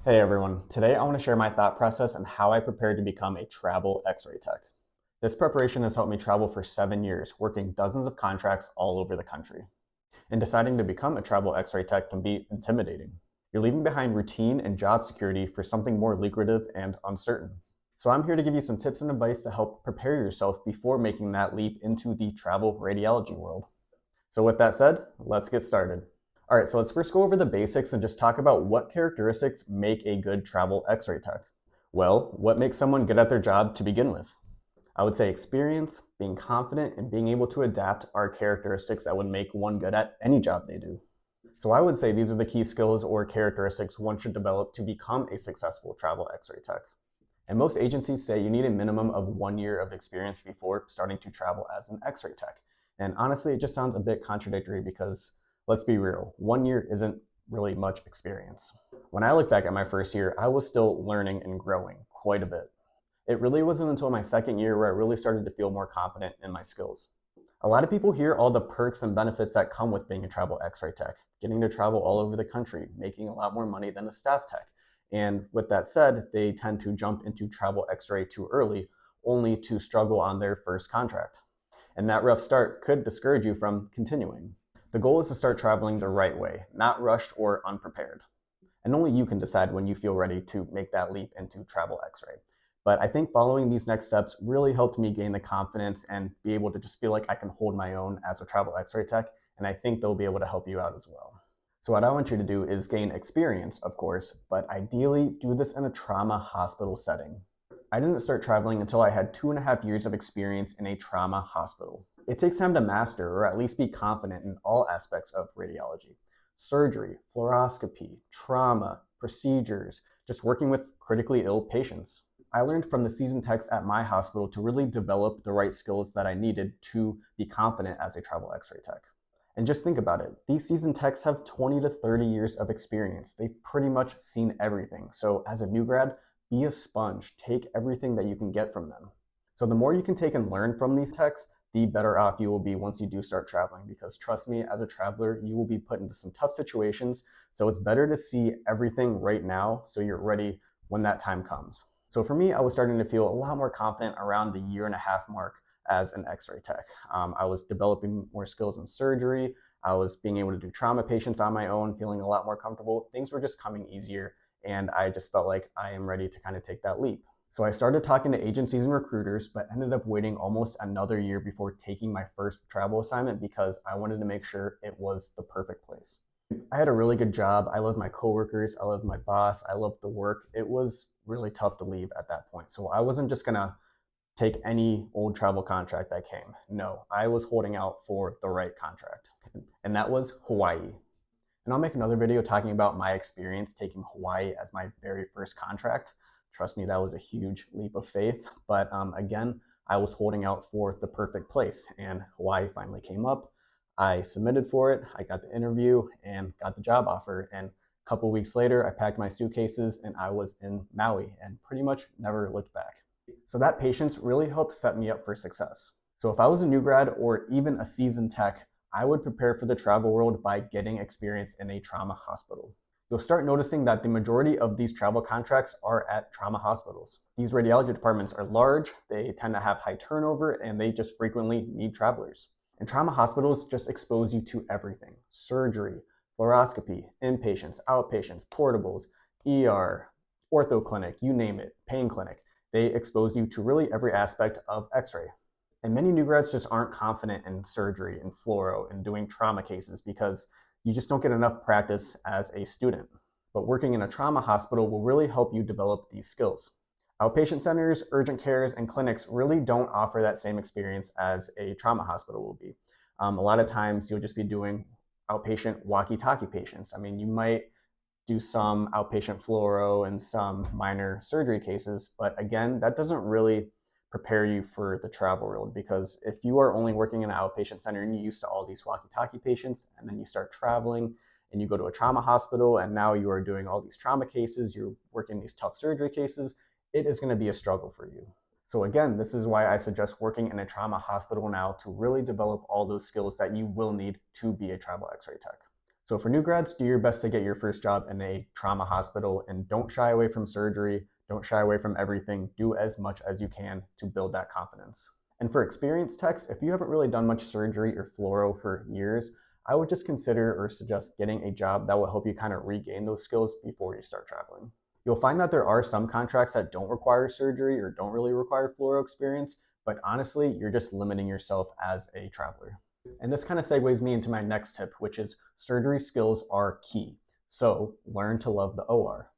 Hey everyone, today I want to share my thought process and how I prepared to become a travel x-ray tech. This preparation has helped me travel for 7 years, working dozens of contracts all over the country. And deciding to become a travel x-ray tech can be intimidating. You're leaving behind routine and job security for something more lucrative and uncertain. So I'm here to give you some tips and advice to help prepare yourself before making that leap into the travel radiology world. So with that said, let's get started. All right, so let's first go over the basics and just talk about what characteristics make a good travel x-ray tech. Well, what makes someone good at their job to begin with? I would say experience, being confident, and being able to adapt are characteristics that would make one good at any job they do. So I would say these are the key skills or characteristics one should develop to become a successful travel x-ray tech. And most agencies say you need a minimum of 1 year of experience before starting to travel as an x-ray tech. And honestly, it just sounds a bit contradictory because let's be real, 1 year isn't really much experience. When I look back at my first year, I was still learning and growing quite a bit. It really wasn't until my second year where I really started to feel more confident in my skills. A lot of people hear all the perks and benefits that come with being a travel x-ray tech, getting to travel all over the country, making a lot more money than a staff tech. And with that said, they tend to jump into travel x-ray too early, only to struggle on their first contract. And that rough start could discourage you from continuing. The goal is to start traveling the right way, not rushed or unprepared. And only you can decide when you feel ready to make that leap into travel x-ray. But I think following these next steps really helped me gain the confidence and be able to just feel like I can hold my own as a travel x-ray tech. And I think they'll be able to help you out as well. So what I want you to do is gain experience, of course, but ideally do this in a trauma hospital setting. I didn't start traveling until I had 2.5 years of experience in a trauma hospital. It takes time to master or at least be confident in all aspects of radiology. Surgery, fluoroscopy, trauma, procedures, just working with critically ill patients. I learned from the seasoned techs at my hospital to really develop the right skills that I needed to be confident as a travel x-ray tech. And just think about it, these seasoned techs have 20 to 30 years of experience. They've pretty much seen everything. So as a new grad, be a sponge, take everything that you can get from them. So the more you can take and learn from these techs, the better off you will be once you do start traveling, because trust me, as a traveler, you will be put into some tough situations. So it's better to see everything right now so you're ready when that time comes. So for me, I was starting to feel a lot more confident around the 1.5 year mark as an x-ray tech. I was developing more skills in surgery. I was being able to do trauma patients on my own, feeling a lot more comfortable. Things were just coming easier, and I just felt like I am ready to kind of take that leap. So I started talking to agencies and recruiters, but ended up waiting almost another year before taking my first travel assignment because I wanted to make sure it was the perfect place. I had a really good job. I loved my coworkers. I loved my boss. I loved the work. It was really tough to leave at that point. So I wasn't just gonna take any old travel contract that came. No, I was holding out for the right contract, and that was Hawaii. And I'll make another video talking about my experience taking Hawaii as my very first contract. Trust me, that was a huge leap of faith. But again, I was holding out for the perfect place, and Hawaii finally came up. I submitted for it, I got the interview, and got the job offer. And a couple weeks later, I packed my suitcases and I was in Maui and pretty much never looked back. So that patience really helped set me up for success. So if I was a new grad or even a seasoned tech, I would prepare for the travel world by getting experience in a trauma hospital. You'll start noticing that the majority of these travel contracts are at trauma hospitals. These radiology departments are large, they tend to have high turnover, and they just frequently need travelers. And trauma hospitals just expose you to everything: surgery, fluoroscopy, inpatients, outpatients, portables, ER, ortho clinic, you name it, pain clinic. They expose you to really every aspect of x-ray. And many new grads just aren't confident in surgery and fluoro and doing trauma cases because you just don't get enough practice as a student. But working in a trauma hospital will really help you develop these skills. Outpatient centers, urgent cares, and clinics really don't offer that same experience as a trauma hospital will be. A lot of times you'll just be doing outpatient walkie-talkie patients. I mean, you might do some outpatient fluoro and some minor surgery cases, but again, that doesn't really prepare you for the travel world, because if you are only working in an outpatient center and you're used to all these walkie-talkie patients, and then you start traveling and you go to a trauma hospital and now you are doing all these trauma cases, you're working these tough surgery cases, it is going to be a struggle for you. So again, this is why I suggest working in a trauma hospital now to really develop all those skills that you will need to be a travel x-ray tech. So for new grads, do your best to get your first job in a trauma hospital and don't shy away from surgery. Don't shy away from everything. Do as much as you can to build that confidence. And for experienced techs, if you haven't really done much surgery or fluoro for years, I would just consider or suggest getting a job that will help you kind of regain those skills before you start traveling. You'll find that there are some contracts that don't require surgery or don't really require fluoro experience, but honestly, you're just limiting yourself as a traveler. And this kind of segues me into my next tip, which is surgery skills are key. So learn to love the OR.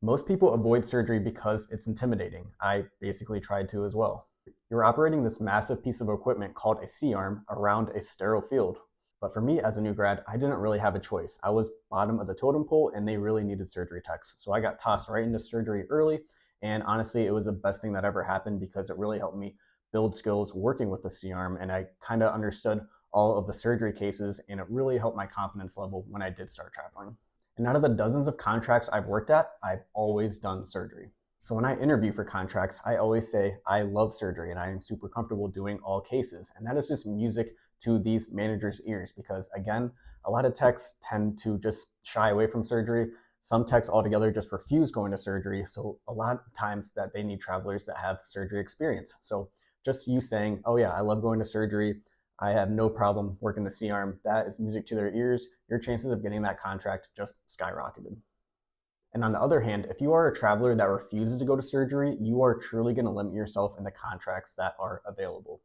Most people avoid surgery because it's intimidating. I basically tried to as well. You're operating this massive piece of equipment called a C-arm around a sterile field. But for me as a new grad, I didn't really have a choice. I was bottom of the totem pole and they really needed surgery techs. So I got tossed right into surgery early. And honestly, it was the best thing that ever happened because it really helped me build skills working with the C-arm. And I kind of understood all of the surgery cases and it really helped my confidence level when I did start traveling. And out of the dozens of contracts I've worked at, I've always done surgery. So when I interview for contracts, I always say I love surgery and I am super comfortable doing all cases. And that is just music to these managers' ears because again, a lot of techs tend to just shy away from surgery. Some techs altogether just refuse going to surgery. So a lot of times that they need travelers that have surgery experience. So just you saying, oh yeah, I love going to surgery. I have no problem working the C-arm. That is music to their ears. Your chances of getting that contract just skyrocketed. And on the other hand, if you are a traveler that refuses to go to surgery, you are truly going to limit yourself in the contracts that are available.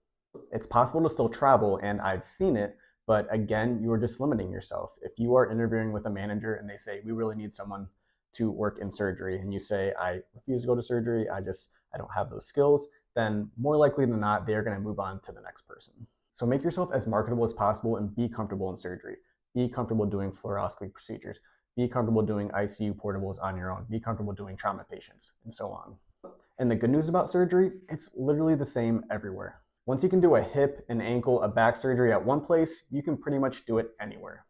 It's possible to still travel, and I've seen it, but again, you are just limiting yourself. If you are interviewing with a manager and they say, we really need someone to work in surgery, and you say, I refuse to go to surgery, I don't have those skills, then more likely than not, they're going to move on to the next person. So make yourself as marketable as possible and be comfortable in surgery. Be comfortable doing fluoroscopy procedures. Be comfortable doing ICU portables on your own. Be comfortable doing trauma patients, and so on. And the good news about surgery, it's literally the same everywhere. Once you can do a hip, an ankle, a back surgery at one place, you can pretty much do it anywhere.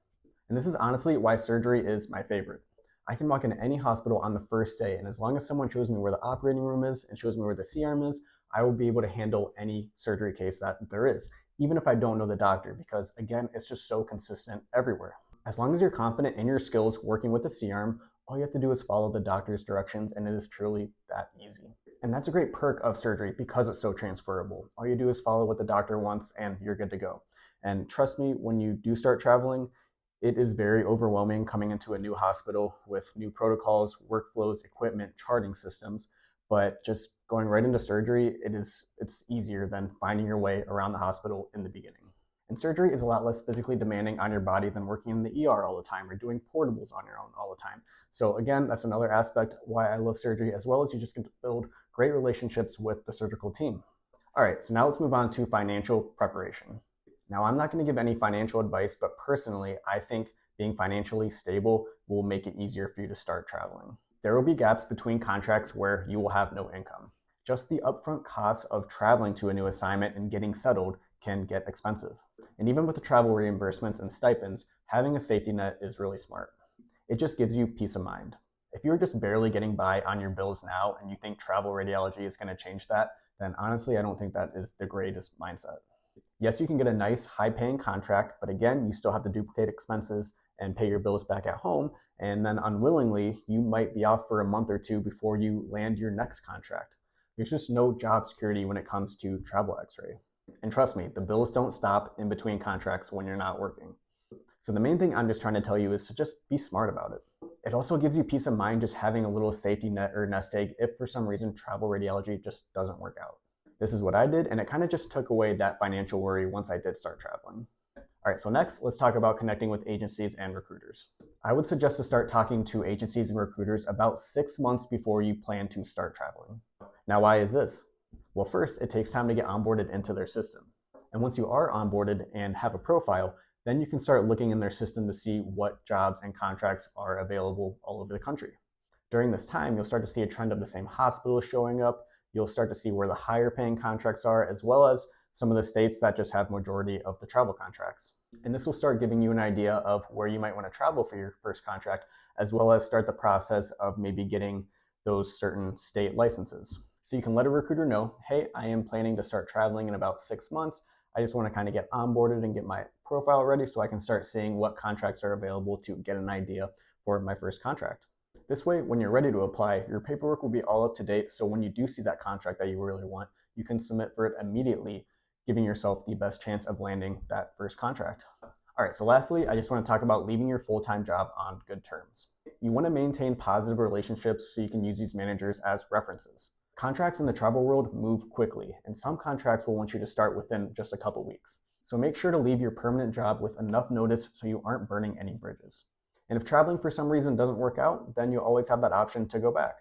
And this is honestly why surgery is my favorite. I can walk into any hospital on the first day, and as long as someone shows me where the operating room is and shows me where the C-arm is, I will be able to handle any surgery case that there is, even if I don't know the doctor, because again, it's just so consistent everywhere. As long as you're confident in your skills working with the C-arm, all you have to do is follow the doctor's directions, and it is truly that easy. And that's a great perk of surgery because it's so transferable. All you do is follow what the doctor wants and you're good to go. And trust me, when you do start traveling, it is very overwhelming coming into a new hospital with new protocols, workflows, equipment, charting systems. But just going right into surgery, it's easier than finding your way around the hospital in the beginning. And surgery is a lot less physically demanding on your body than working in the ER all the time or doing portables on your own all the time. So again, that's another aspect why I love surgery, as well as you just get to build great relationships with the surgical team. All right, so now let's move on to financial preparation. Now, I'm not going to give any financial advice, but personally, I think being financially stable will make it easier for you to start traveling. There will be gaps between contracts where you will have no income. Just the upfront cost of traveling to a new assignment and getting settled can get expensive. And even with the travel reimbursements and stipends, having a safety net is really smart. It just gives you peace of mind. If you're just barely getting by on your bills now and you think travel radiology is going to change that, then honestly, I don't think that is the greatest mindset. Yes, you can get a nice high-paying contract, but again, you still have to duplicate expenses and pay your bills back at home, and then unwillingly, you might be off for a month or two before you land your next contract. There's just no job security when it comes to travel x-ray. And trust me, the bills don't stop in between contracts when you're not working. So the main thing I'm just trying to tell you is to just be smart about it. It also gives you peace of mind just having a little safety net or nest egg if for some reason travel radiology just doesn't work out. This is what I did, and it kind of just took away that financial worry once I did start traveling. All right, so next, let's talk about connecting with agencies and recruiters. I would suggest to start talking to agencies and recruiters about 6 months before you plan to start traveling. Now, why is this? Well, first, it takes time to get onboarded into their system. And once you are onboarded and have a profile, then you can start looking in their system to see what jobs and contracts are available all over the country. During this time, you'll start to see a trend of the same hospitals showing up. You'll start to see where the higher paying contracts are, as well as some of the states that just have majority of the travel contracts. And this will start giving you an idea of where you might want to travel for your first contract, as well as start the process of maybe getting those certain state licenses. So you can let a recruiter know, hey, I am planning to start traveling in about 6 months. I just want to kind of get onboarded and get my profile already so I can start seeing what contracts are available to get an idea for my first contract. This way, when you're ready to apply, your paperwork will be all up to date, so when you do see that contract that you really want, you can submit for it immediately, giving yourself the best chance of landing that first contract. All right, so lastly, I just want to talk about leaving your full-time job on good terms. You want to maintain positive relationships so you can use these managers as references. Contracts in the travel world move quickly, and some contracts will want you to start within just a couple weeks. So make sure to leave your permanent job with enough notice so you aren't burning any bridges. And if traveling for some reason doesn't work out, then you always have that option to go back.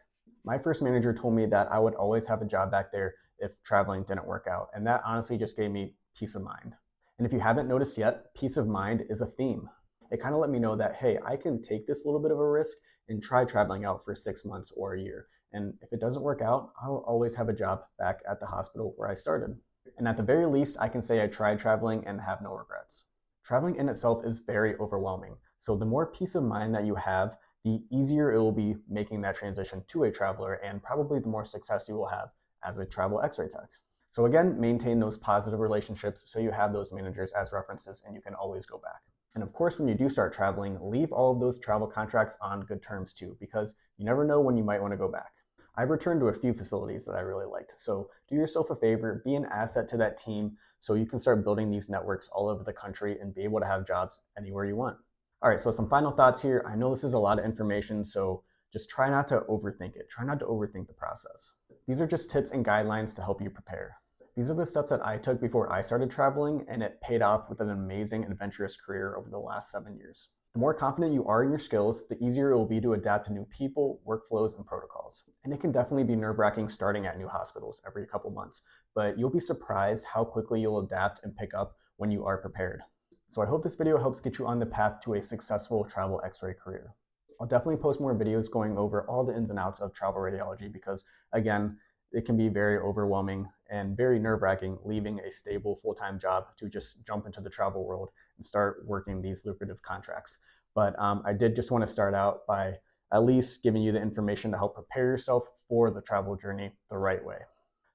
My first manager told me that I would always have a job back there if traveling didn't work out, and that honestly just gave me peace of mind. And if you haven't noticed yet, peace of mind is a theme. It kind of let me know that, hey, I can take this little bit of a risk and try traveling out for 6 months or a year. And if it doesn't work out, I'll always have a job back at the hospital where I started. And at the very least, I can say I tried traveling and have no regrets. Traveling in itself is very overwhelming. So the more peace of mind that you have, the easier it will be making that transition to a traveler, and probably the more success you will have as a travel X-ray tech. So again, maintain those positive relationships so you have those managers as references and you can always go back. And of course, when you do start traveling, leave all of those travel contracts on good terms too, because you never know when you might want to go back. I've returned to a few facilities that I really liked. So do yourself a favor, be an asset to that team so you can start building these networks all over the country and be able to have jobs anywhere you want. All right, so some final thoughts here. I know this is a lot of information, so just try not to overthink it. Try not to overthink the process. These are just tips and guidelines to help you prepare. These are the steps that I took before I started traveling, and it paid off with an amazing adventurous career over the last 7 years. The more confident you are in your skills, the easier it will be to adapt to new people, workflows, and protocols. And it can definitely be nerve-wracking starting at new hospitals every couple months, but you'll be surprised how quickly you'll adapt and pick up when you are prepared. So I hope this video helps get you on the path to a successful travel X-ray career. I'll definitely post more videos going over all the ins and outs of travel radiology because, again, it can be very overwhelming and very nerve-wracking leaving a stable full-time job to just jump into the travel world and start working these lucrative contracts. But I did just want to start out by at least giving you the information to help prepare yourself for the travel journey the right way.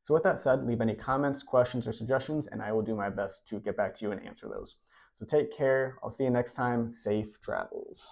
So with that said, leave any comments, questions, or suggestions, and I will do my best to get back to you and answer those. So take care. I'll see you next time. Safe travels.